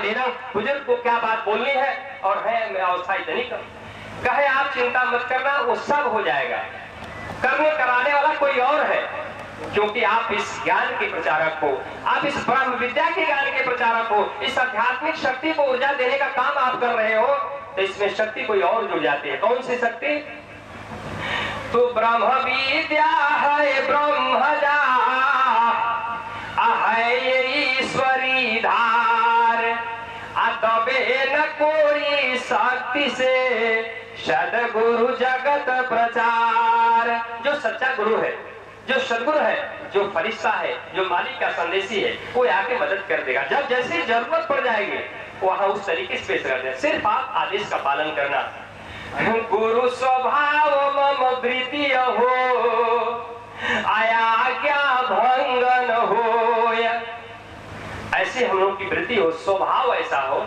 लेना, बुजुर्ग को क्या बात बोलनी है और है मैं अवस्था इतनी कम। कहे आप चिंता मत करना, वो सब हो जाएगा, करने कराने वाला कोई और है, क्योंकि आप इस ज्ञान के प्रचारक हो, आप इस ब्रह्म विद्या के ज्ञान के प्रचारक हो, इस आध्यात्मिक शक्ति को ऊर्जा देने का काम आप कर रहे हो, तो इसमें शक्ति कोई और जुड़ जाती है। कौन सी शक्ति? तो ब्रह्म विद्या है ब्रह्मजा है ईश्वरी धार, तबे न कोई शक्ति से सदगुरु जगत प्रचार। जो सच्चा गुरु है, जो सदगुरु है, जो फरिश्ता है, जो मालिक का संदेशी है, वो आके मदद कर देगा। जब जैसी जरूरत पड़ जाएगी वहां उस तरीके से पेश कर दे। सिर्फ आप आदेश का पालन करना। गुरु स्वभाव मम वृत्ति हो, आया क्या भंगन हो। ऐसी हम लोग की वृत्ति हो, स्वभाव ऐसा हो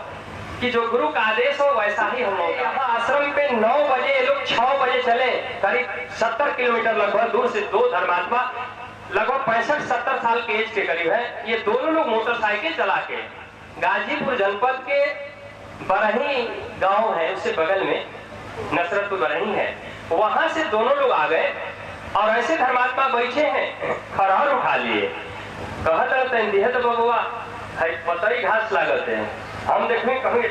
कि जो गुरु का आदेश हो वैसा ही हम लोग। यहाँ आश्रम पे 9 बजे, ये लोग 6 बजे चले, करीब 70 किलोमीटर लगभग दूर से दो धर्मात्मा लगभग 65-70 साल के एज के करीब है। ये दोनों लोग मोटरसाइकिल चला के गाजीपुर जनपद के बरही गांव है, उससे बगल में नसरतपुर बरही है, वहां से दोनों लोग आ गए और ऐसे धर्मात्मा बैठे हैं, खरहर उठा लिए, कहत रहते हैं तो बबुआ पतरी घास लागते हैं। हम देखें कहूँ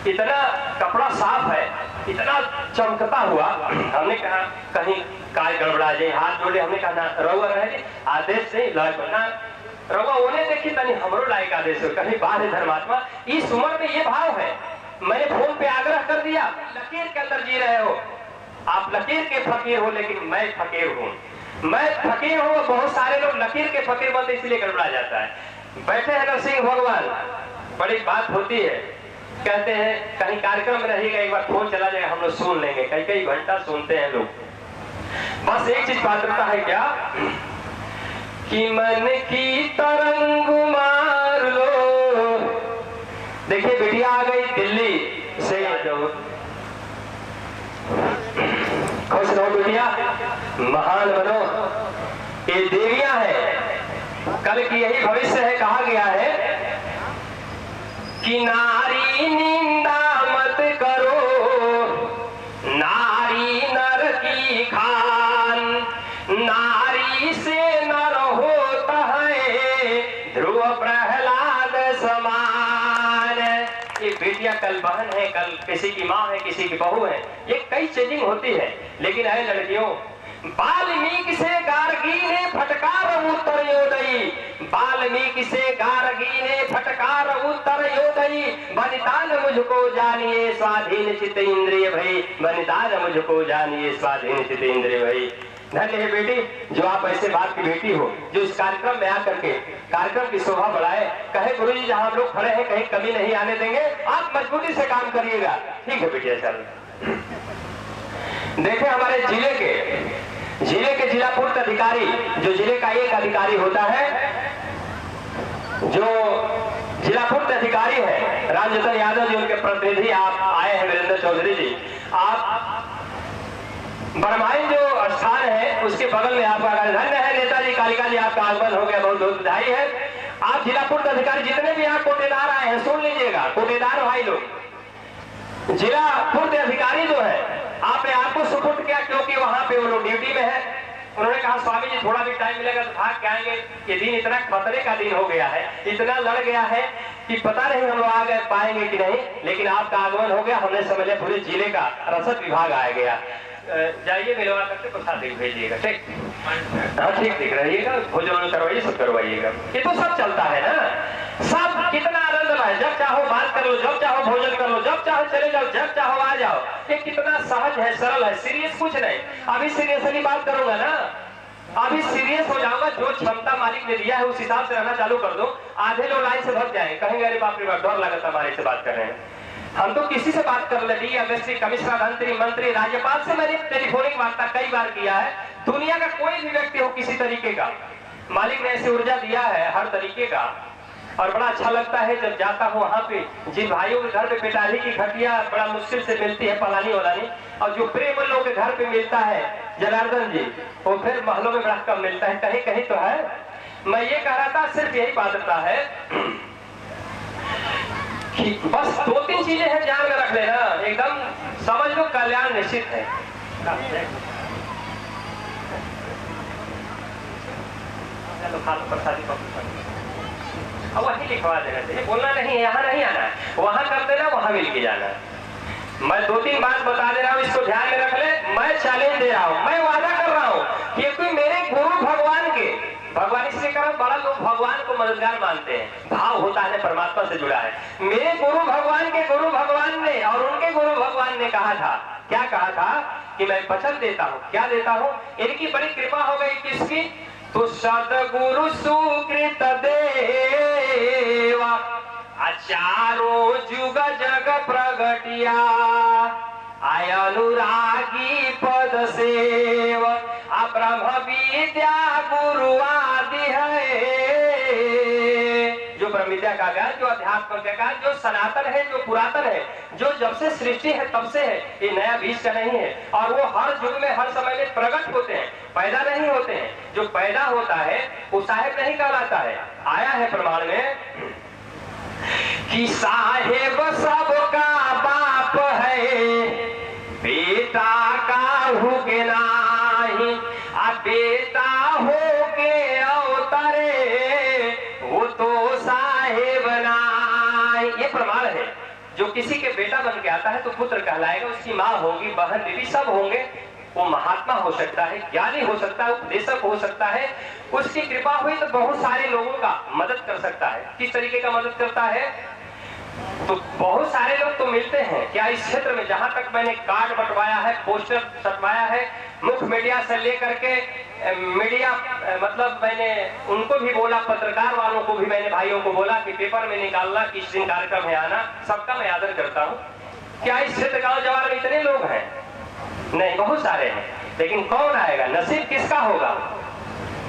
इतना कपड़ा साफ है, इतना चमकता हुआ, हमने कहा कहीं काय गड़बड़ा जाए, हाथ जोड़े, हमने कहा रउआ रहे आदेश नहीं ना रउआ उन्हें देखी तनी हमरो लायक आदेश हो, कहीं बाहर धर्मात्मा इस उम्र में ये भाव है। मैंने फोन पे आग्रह कर दिया, लकीर के अंदर जी रहे हो आप, लकीर के फकीर हो, लेकिन मैं फकीर हूँ, मैं फकीर हूँ। बहुत सारे लोग लकीर के फकीर बनते इसलिए गड़बड़ा जाता है। बैठे हैं नरसिंह भगवान, बड़ी बात होती है, कहते हैं कहीं कार्यक्रम में रहिएगा, एक बार फोन चला जाएगा हम लोग सुन लेंगे, कई घंटा सुनते हैं लोग। बस एक चीज पात्रता है क्या कि मन की तरंग मार लो। देखिए बेटिया आ गई दिल्ली से, आ जाओ, खुश रहो बेटिया, महान बनो, ये देवियां हैं, कल की यही भविष्य है। कहा गया है कि नारी निंदा मत करो, नारी नर की खान, नारी से नर होता है ध्रुव प्रहलाद समान। ये बेटियां कल बहन है, कल किसी की माँ है, किसी की बहू है, ये कई चेंजिंग होती है। लेकिन है लड़कियों, वाल्मीकि से गार्गी ने फटकार उत्तर योदयी, वाल्मीकि से गार्गी ने फटकार उत्तर योदयी, बनिदान मुझको जानिए स्वाधीन चित्त इंद्रिय भई, बनिदान मुझको जानिए स्वाधीन चित्त इंद्रिय भई। धन्य है बेटी जो आप ऐसे बात की बेटी हो, जो इस कार्यक्रम में आकर के कार्यक्रम की शोभा बढ़ाए। कहे गुरुजी जहां हम लोग खड़े हैं कहीं कमी नहीं आने देंगे, आप मजबूती से काम करिएगा। ठीक है बेटी, चल देखे हमारे जिले के जिला पूर्त अधिकारी, जो जिले का एक अधिकारी होता है, जो जिला पूर्त अधिकारी है रामजतन यादव जी, उनके प्रतिनिधि आप आए हैं, वीरेंद्र चौधरी जी। आप बरमाइन जो स्थान है उसके बगल में आपका धन्य है नेताजी कालिका जी, आपका आगमन हो गया, बहुत बहुत बधाई है। आप जिला पूर्त अधिकारी जितने भी यहाँ कोटेदार आए हैं सुन लीजिएगा, कोटेदार भाई लोग, जिला पूर्त अधिकारी जो है आपने आपको सुपुर्द किया, क्योंकि वहां पे वो लोग ड्यूटी में है। उन्होंने कहा स्वामी जी थोड़ा भी टाइम मिलेगा तो भाग के आएंगे, ये दिन इतना खतरे का दिन हो गया है, इतना लड़ गया है कि पता नहीं हम लोग आ गए पाएंगे कि नहीं, लेकिन आपका आगमन हो गया, हमने समझ पूरे जिले का रसद विभाग आ गया। जाइए मिलवा करके प्रसाद भेजिएगा, ठीक? हाँ ठीक दिख रहिएगा, भोजन करवाइए, सब करवाइएगा। ये तो सब चलता है ना, सब कितना आनंद है, जब चाहो बात कर लो, जब चाहो भोजन कर लो, जब चाहो चले जाओ, जब चाहो आ जाओ। ये कितना सहज है, सरल है, सीरियस कुछ नहीं। अभी सीरियसली बात करूंगा ना, अभी सीरियस हो जाऊंगा, जो क्षमता मालिक ने दिया है उस हिसाब से रहना चालू कर दो। आधे लोग लाइन से भग जाए, कहेंगे अरे बाप रे बाप डर लगा हमारे से बात कर रहे हैं। हम तो किसी से बात कर ले, अगस्ती कमिश्नर मंत्री राज्यपाल से मैंने टेलीफोनिक वार्ता कई बार किया है। दुनिया का कोई भी व्यक्ति हो किसी तरीके का, मालिक ने ऐसी ऊर्जा दिया है हर तरीके का, और बड़ा अच्छा लगता है जब जाता हूँ वहां पे। जिन भाइयों के घर पे पेटाली की घटिया बड़ा मुश्किल से मिलती है, पलानी वालानी, और जो प्रेम लोगों के घर पे मिलता है जनार्दन जी, वो फिर महलों में बड़ा कम मिलता है, कहीं कहीं तो है। मैं ये कह रहा था सिर्फ यही बात है कि बस 2-3 चीजें हैं, ध्यान में रख लेना, एकदम समझ लो कल्याण निश्चित है। तो खाल प्रसादी अब वही लिखवा देना चाहिए, बोलना नहीं, यहाँ नहीं आना है, वहां कर देना, वहां मिल के जाना। मैं 2-3 बात बता दे रहा हूँ, इसको ध्यान में रख ले। मैं चैलेंज दे रहा हूँ, मैं वादा कर रहा हूँ कि कोई मेरे गुरु भगवान के, भगवान इसलिए करो, बड़ा लोग भगवान को मददगार मानते हैं, भाव होता है परमात्मा से जुड़ा है। मेरे गुरु भगवान के गुरु भगवान ने और उनके गुरु भगवान ने कहा था, क्या कहा था कि मैं वचन देता हूँ, क्या देता हूँ, इनकी बड़ी कृपा हो गई, किसकी, तो सदगुरु सुकृत देवा चारों जुग जग प्रगटिया आय अनुरागी पद सेव ब्रह्म विद्या गुरु आदि है। जो ब्रह्म विद्या का ज्ञान, जो अध्यात्म का ज्ञान, जो सनातन है, जो पुरातन है, जो जब से सृष्टि है तब से है, ये नया बीज का नहीं है। और वो हर युग में हर समय में प्रकट होते हैं, पैदा नहीं होते हैं। जो पैदा होता है वो साहेब नहीं कहलाता है। आया है प्रमाण में कि साहेब सबका बाप है, बेटा का हुके नाही, बेटा हो के अवतरे वो तो साहेब नाही। ये प्रमाण है, जो किसी के बेटा बन के आता है तो पुत्र कहलाएगा, उसकी माँ होगी, बहन बीवी सब होंगे। वो महात्मा हो सकता है, ज्ञानी हो सकता है, उपदेशक हो सकता है, उसकी कृपा हुई तो बहुत सारे लोगों का मदद कर सकता है। किस तरीके का मदद करता है, तो बहुत सारे लोग तो मिलते हैं। क्या इस क्षेत्र में जहां तक मैंने कार्ड बंटवाया है, पोस्टर छपवाया है, मुख्य मीडिया से लेकर के मीडिया, मतलब मैंने उनको भी बोला, पत्रकार वालों को भी मैंने, भाइयों को बोला कि पेपर में निकालना, किस दिन कार्यक्रम में आना, सबका मैं आदर करता हूँ। क्या इस क्षेत्र गाँव जवार में इतने लोग हैं? नहीं, बहुत सारे हैं, लेकिन कौन आएगा, नसीब किसका होगा,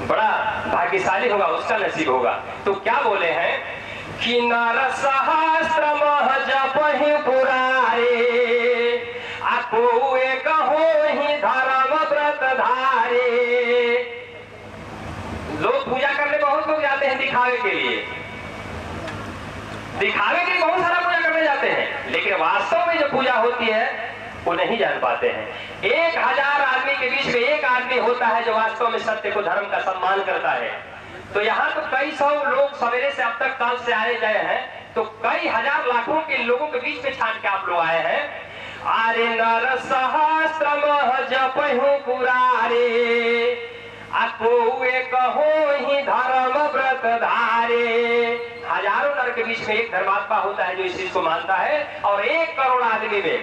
बड़ा भाग्यशाली होगा, उसका नसीब होगा। तो क्या बोले हैं कि नर सहस्त्र मह जपहि पुरारे आकोए कहोहि धर्म व्रत धारे। लोग पूजा करने बहुत लोग जाते हैं दिखावे के लिए, दिखावे के लिए बहुत सारा पूजा करने जाते हैं, लेकिन वास्तव में जो पूजा होती है वो नहीं जान पाते हैं। 1000 आदमी के बीच में एक आदमी होता है जो वास्तव में सत्य को, धर्म का सम्मान करता है। तो यहाँ तो कई सौ लोग सवेरे से अब तक कल से आए गए हैं, तो कई हजार लाखों के लोगों के बीच में छान के आप लोग आए हैं। आरे नर सहस्त्र मह जपहि पुरारे आकोए कहोहि धर्म व्रत धारे। हजारों नर के बीच में एक धर्मात्मा होता है जो इस चीज को मानता है, और 1 करोड़ आदमी में,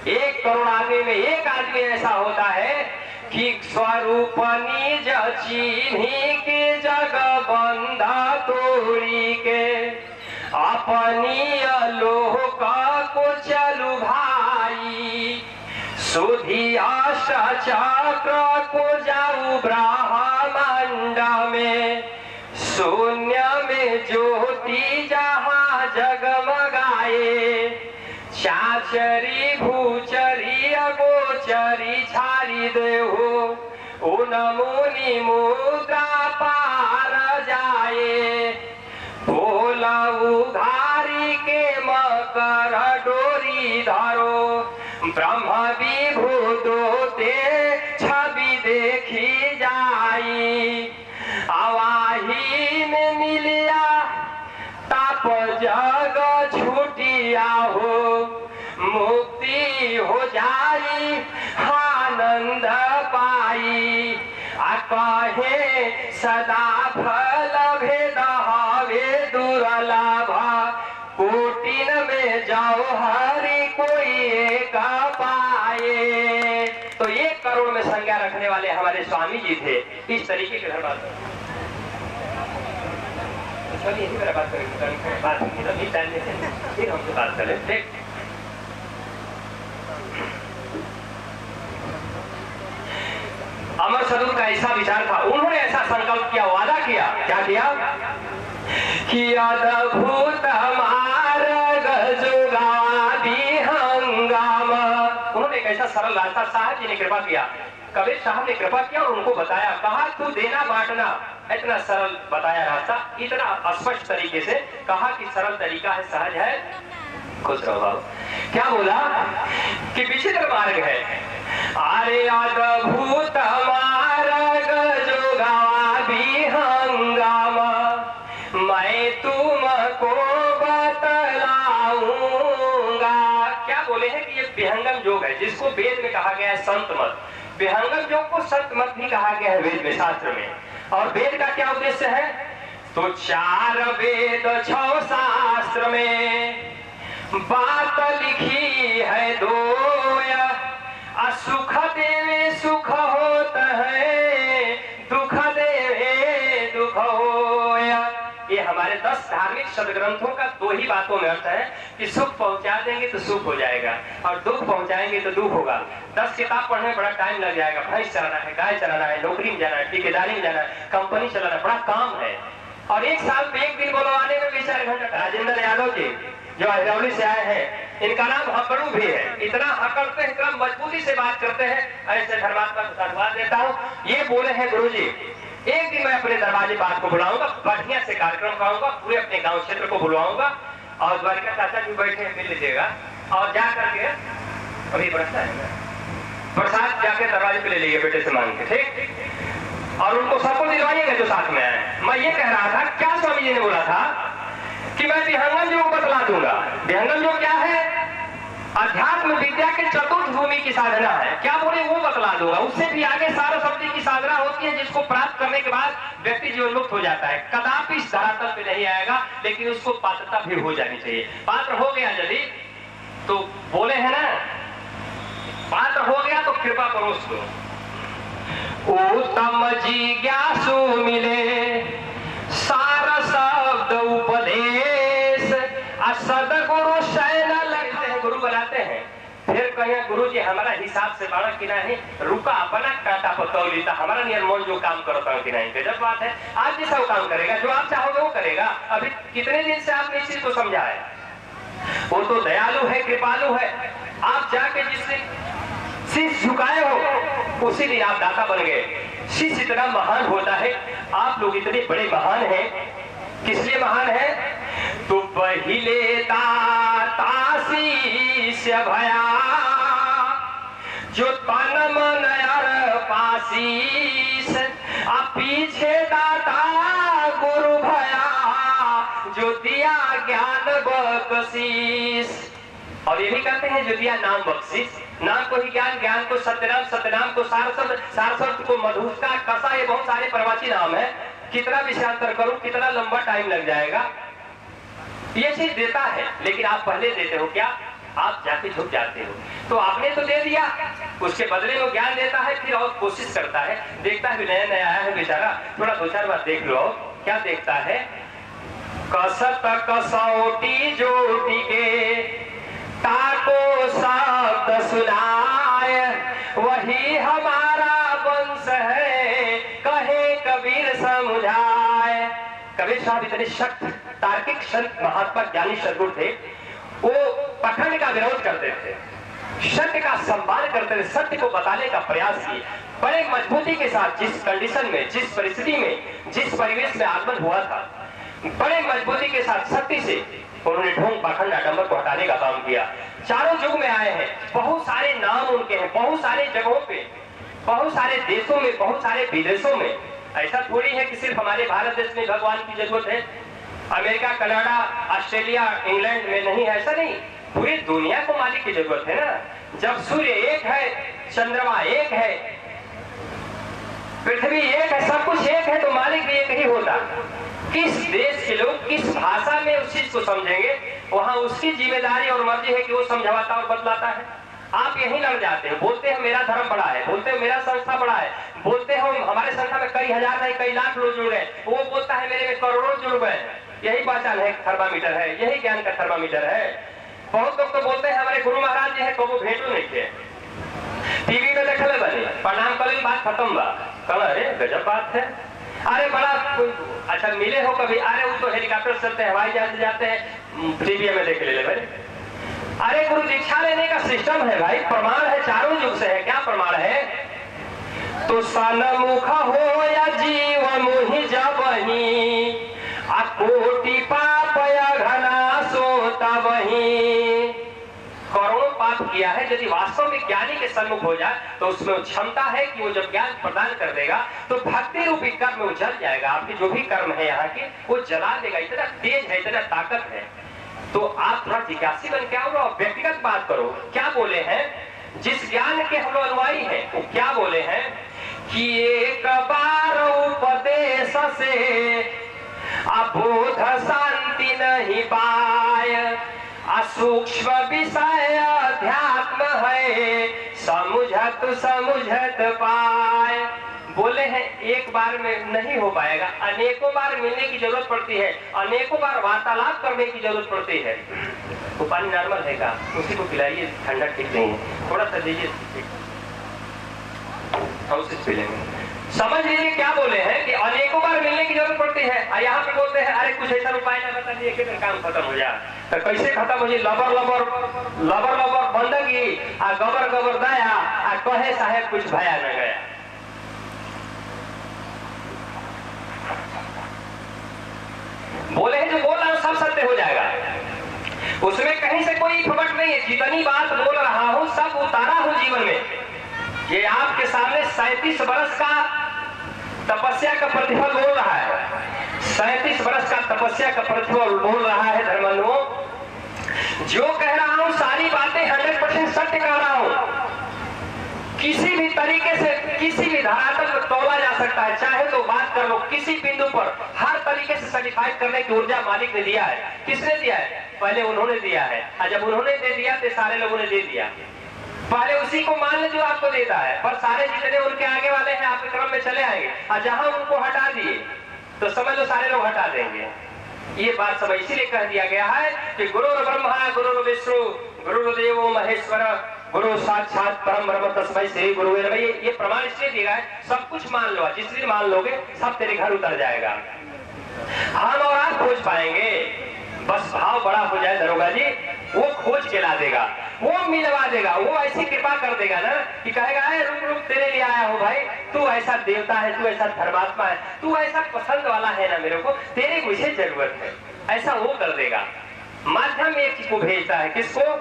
1 करोड़ आदमी में एक आदमी ऐसा होता है कि स्वरूप निज चिन्ही के जग बंधा तोड़ी के अपनी लोक को चलु भाई सुधी अष्ट चक्र को जाऊ ब्रह्मांड में शून्य में ज्योति जहाँ जगमगाए चाचरी भूचरी अगोचरी छारी देहो उन मुनि मुद्रा पार जाए बोला उधारी के मकर डोरी धरो ब्रह्म विभु दोते छवि देखी जाई आवाही में मिलिया ताप जग छूटिया हो मुक्ति हो जाई आनंद पाई कहे सदा फल भेद हवे दुर्लभ कोटिन में जाओ हरि कोई एक पाए। तो 1 करोड़ में संज्ञा रखने वाले हमारे स्वामी जी थे। इस तरीके के धर्म मेरा बात करेंगे, बात फिर हमसे बात करें। देख अमर सदगुरु का ऐसा विचार था, उन्होंने ऐसा संकल्प किया, वादा किया, क्या किया कि अद्भुत मार्ग जुगादी हंगामा। उन्होंने एक ऐसा सरल रास्ता, साहब जी ने कृपा किया, कबीर साहब ने कृपा किया और उनको बताया, कहा तू देना बांटना, इतना सरल बताया रास्ता, इतना स्पष्ट तरीके से कहा कि सरल तरीका है, सहज है। खुश रहो बाबू। क्या बोला कि विचित्र मार्ग है, अरे अद्भुत मार्ग जो गवा भी हंगामा, मैं तुमको बतलाऊंगा। क्या बोले हैं कि ये विहंगम योग है, जिसको वेद में कहा गया है संत मत। विहंगम योग को संत मत भी कहा गया है वेद में, शास्त्र में। और वेद का क्या उद्देश्य है? तो 4 वेद 6 शास्त्र में बात लिखी है 2, सुख देवे सुख होता है, दुख देवे दुख होया। ये हमारे 10 धार्मिक सदग्रंथों का 2 ही बातों में अर्थ है कि सुख पहुंचा देंगे तो सुख हो जाएगा और दुख पहुंचाएंगे तो दुख होगा। 10 किताब पढ़ने में बड़ा टाइम लग जाएगा, भैंस चलाना है, गाय चलाना है, नौकरी में जाना है, ठेकेदारी में जाना है, कंपनी चलाना है, बड़ा काम है। और एक साल में एक दिन बुलवाने में भी 4 घंटा। राजेंद्र यादव जी जो अहिरौली से आए हैं, इनका नाम हकड़ू भी है। इतना हकड़ते हैं, इतना मजबूती से बात करते हैं, ऐसे धर्मात्मा को धन्यवाद देता हूँ। ये बोले हैं गुरुजी, एक दिन मैं अपने दरवाजे बात को बुलाऊंगा, बढ़िया से कार्यक्रम कराऊंगा, पूरे अपने गांव क्षेत्र को बुलवाऊंगा और द्वारिका चाचा जी बैठे मिल लीजिएगा और जा करके अभी बढ़ता है प्रसाद जाके दरवाजे पे ले लीजिए बेटे से मांग के, ठीक? और उनको सबको दिलवाइएगा जो साथ में आए। मैं ये कह रहा था, क्या स्वामी जी ने बोला था कि मैं विहंगम योग बतला दूंगा। विहंगम योग क्या है? अध्यात्म विद्या के चतुर्थ भूमि की साधना है। क्या बोले? वो बतला दूंगा। उससे भी आगे सारा शब्द की साधना होती है, जिसको प्राप्त करने के बाद व्यक्ति जीवन मुक्त हो जाता है। कदापि इस धरातल पे नहीं आएगा, लेकिन उसको पात्रता भी हो जानी चाहिए। पात्र हो गया यदि, तो बोले है ना, पात्र हो गया तो कृपा करो उसको। उत्तम जिज्ञासु मिले सारा शब्द उपदेश, सदगुरु शैन लगते हैं, गुरु बनाते हैं। फिर कहे गुरु जी हमारा हिसाब से बाड़ा कि नहीं, रुका अपना कांटा पतौली था, हमारा नियम मन जो काम करता हूँ कि नहीं। गजब बात है। आज जैसा वो काम करेगा, जो आप चाहोगे वो करेगा। अभी कितने दिन से आपने इस चीज को समझा है? वो तो दयालु है, कृपालु है। आप जाके जिससे शीश झुकाए हो, उसी दिन आप दाता बन गए। शीश इतना महान होता है, आप लोग इतने बड़े महान हैं। किस लिए महान है? तो पहिले दाता शीश भया, जो तन मन पाशीस, पीछे दाता गुरु भया, जो दिया ज्ञान बख्शीस। और ये भी कहते हैं जो दिया नाम बख्शीस। नाम को ही ज्ञान, ज्ञान को सत्यनाम, सत्यनाम को सारस्वत, सारस्वत को मधुष्का, कसा, ये बहुत सारे प्रवाची नाम है। कितना विषयांतर करूं, कितना लंबा टाइम लग जाएगा। ये चीज देता है, लेकिन आप पहले देते हो क्या? आप जाके झुक जाते हो। तो आपने तो दे दिया, उसके बदले में ज्ञान देता है, फिर और कोशिश करता है, देखता है नया नया आया है बेचारा, थोड़ा 2-4 बार देख लो। क्या देखता है? कसत कसौटी जोटी के ताको शब्द सुनाए, वही हमारा वंश है, कहे कबीर समझाए। कबीर साहब इतने शक्त तार्किक संत महात्मा ज्ञानी सदगुरु थे, वो पखंड का विरोध करते थे, सत्य का सम्मान करते थे, सत्य को बताने का प्रयास किए बड़े मजबूती के साथ। जिस कंडीशन में, जिस परिस्थिति में, जिस परिवेश में आगमन हुआ था, बड़े मजबूती के साथ सत्य से उन्होंने ढोंग पाखंड आडंबर को हटाने का काम किया। चारों युग में आए हैं, बहुत सारे नाम उनके हैं, बहुत सारे जगहों पे, बहुत सारे देशों में, बहुत सारे विदेशों में। ऐसा थोड़ी है कि सिर्फ हमारे भारत देश में भगवान की जरूरत है, अमेरिका, कनाडा, ऑस्ट्रेलिया, इंग्लैंड में नहीं है, ऐसा नहीं। पूरी दुनिया को मालिक की जरूरत है ना। जब सूर्य एक है, चंद्रमा एक है, पृथ्वी एक है, सब कुछ एक है, तो मालिक भी एक ही होता। किस देश के लोग किस भाषा में उस चीज को समझेंगे, वहां उसकी जिम्मेदारी और मर्जी है कि वो समझाता और बतलाता है। आप यही लड़ जाते हैं, बोलते हैं मेरा धर्म बड़ा है, बोलते हैं मेरा संस्था बड़ा है, बोलते हैं हमारे संस्था में कई हजार नहीं कई लाख लोग जुड़ गए, वो बोलता है मेरे में करोड़ों जुड़ गए। यही पहचान है, थर्मामीटर है, यही ज्ञान का थर्मामीटर है। बहुत लोग तो बोलते हैं हमारे गुरु महाराज जी है, कबो भेंटो नहीं थे, टीवी में देखले बने, प्रणाम करें, बात खत्म बा। कल अरे गजब बात है, अरे बड़ा अच्छा मिले हो कभी? अरे वो तो हेलीकॉप्टर चलते हैं, हवाई जहाज जाते हैं, टीवी में देख ले भाई। अरे गुरु दीक्षा लेने का सिस्टम है भाई, प्रमाण है, चारों युग से है। क्या प्रमाण है? तो सनमुख हो या जीव मुहि जबही, कोटि पाप या घना सोता वही, प्राप्त किया है, यदि वास्तव में ज्ञानी के सम्मुख हो जाए तो उसमें क्षमता है कि वो जब ज्ञान प्रदान कर देगा तो भक्ति रूपी कर्म वो जल जाएगा। आपके जो भी कर्म है यहाँ के वो जला देगा। इतना तेज है, इतना ताकत है। तो आप थोड़ा जिज्ञासी बन के आओ और व्यक्तिगत बात करो। क्या बोले हैं? जिस ज्ञान के हम लोग अनुयायी हैं वो क्या बोले हैं कि एक बार उपदेश से अबोध शांति नहीं पाए, असूक्ष्म विषय अध्यात्म है, समझत पाए। बोले हैं एक बार में नहीं हो पाएगा, अनेकों बार मिलने की जरूरत पड़ती है, अनेकों बार वार्तालाप करने की जरूरत पड़ती है। तो पानी नॉर्मल है का? उसी को पिलाइए, ठंडा ठीक नहीं है, थोड़ा सा दीजिए, हम उसे पी लेंगे। समझ लीजिए क्या बोले हैं कि अनेकों बार मिलने की जरूरत पड़ती है। और यहाँ पे बोलते हैं अरे कुछ ऐसा उपाय ना बता दिए कि काम खत्म हो जाए। तो कैसे खत्म हो जाए? लबर लबर बंदगी आ गबर गबर दया आ कहे साहेब कुछ भया न गया। बोले हैं जो बोल रहा हूं सब सत्य हो जाएगा, उसमें कहीं से कोई फबट नहीं है। जितनी बात बोल रहा हूं सब उतारा हूं जीवन में। ये आपके सामने 37 वर्ष का तपस्या का प्रतिफल बोल रहा है। 37 वर्ष का तपस्या का प्रतिफल बोल रहा है धर्मांधुओं। जो कह रहा हूं सारी बातें 100% सत्य कह रहा हूं। किसी भी तरीके से किसी भी धरातल पर तोला जा सकता है, चाहे तो बात कर लो किसी बिंदु पर। हर तरीके से सर्टिफाइड करने की ऊर्जा मालिक ने दिया है। किसने दिया है? पहले उन्होंने दिया है, और जब उन्होंने दे दिया तो सारे लोगों ने दे दिया। पहले उसी को मान ले जो आपको देता है, पर सारे जितने उनके आगे वाले हैं आपके क्रम में चले आएंगे, और जहां उनको हटा दिए तो समझ लो सारे लोग हटा देंगे। ये बात सब इसीलिए कह दिया गया है कि गुरु ब्रह्मा गुरु विष्णु गुरुदेवो महेश्वर गुरु साक्षात परम ब्रह्म तस्मै श्री गुरुवे नमः। ये प्रमाण इसलिए दिया है, सब कुछ मान लो, जिस दिन मान लोगे सब तेरे घर उतर जाएगा। हम और आप खोज पाएंगे, बस भाव बड़ा हो जाए दरोगा जी, वो खोज के ला देगा, वो मिलवा देगा, वो ऐसी कृपा कर देगा ना कि कहेगा रुक रुक तेरे लिए आया हूँ भाई, तू ऐसा देवता है, तू ऐसा धर्मात्मा है, तू ऐसा पसंद वाला है ना मेरे को, तेरी मुझे जरूरत है। ऐसा वो कर देगा। माध्यम एक को भेजता है, किसको?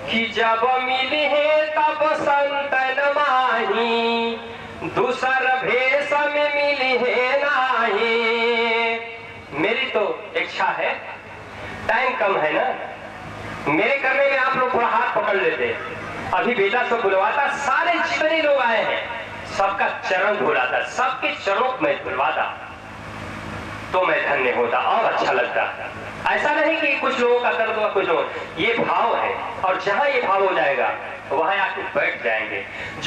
कि जब मिली है तब संतन माही, दूसर भेष में मिली है नाही। मेरी तो इच्छा है, टाइम कम है ना, मेरे करने में आप लोग थोड़ा हाथ पकड़ लेते। अभी बेटा सब बुलवाता, सारे जितने लोग आए हैं सबका चरण धुलाता, सबके चरणों में धुलवाता, तो मैं धन्य होता और अच्छा लगता। ऐसा नहीं कि कुछ लोगों का दर्द हुआ, कुछ लोग, ये भाव है, और जहां ये भाव हो जाएगा वहां आके बैठ जाएंगे। जो